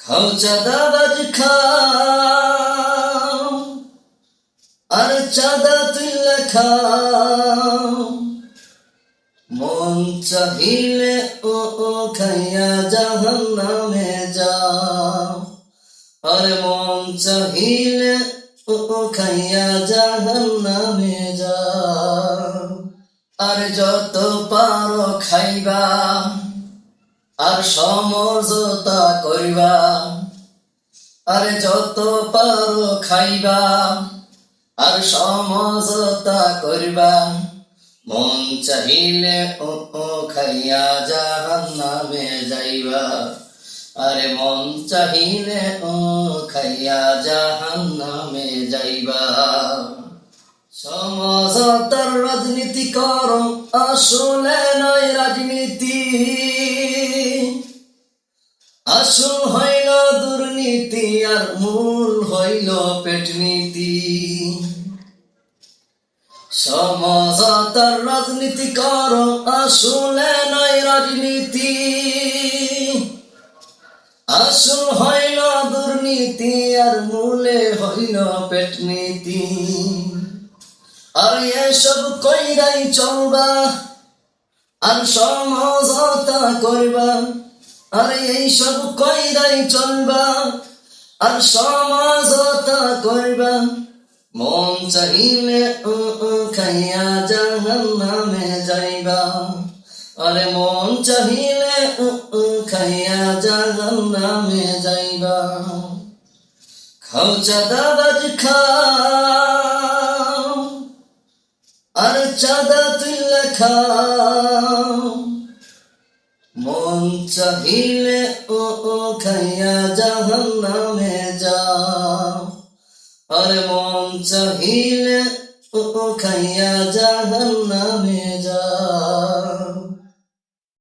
খাও চাঁদাবাজ খাও আর চাঁদা তুইলা খাও, মন চাহিলে ও খাইয়া জাহান্নামে যাও। আরে মন চাহিলে ও খাইয়া জাহান্নামে যাও। আরে যত পারো খাইবা আর সমঝোতা করিবা, আরে যত পারো খাইবা আর সমঝোতা করিবা, মন চাহিলে ও খাইয়া জাহান্নামে যাইবা। আরে মন চাহিলে ও খাইয়া জাহান্নামে যাইবা। সমঝোতার রাজনীতি করো, আসলে নয় রাজনীতি, আসল হইল দুর্নীতি আর মূল হইল পেটনীতি। সমঝোতার রাজনীতি করো, আসলে নয় রাজনীতি, আসল হইল দুর্নীতি আর মূলে হইল পেটনীতি। আর এসব কইরাই চলবা আর সমঝোতা করবা, আর এইসব কইরাই চলবা আর সমঝোতা করবা, মন চাহিলে ও খাইয়া জাহান্নামে যাইবা। আরে মন চাহিলে ও খাইয়া জাহান্নামে যাইবা। খাও চাঁদাবাজ খাও আর চাঁদা তুইলা খাও, মন চাহিলে ও খাইয়া জাহান্নামে যাও। আরে মন চাহিলে ও খাইয়া জাহান্নামে যাও।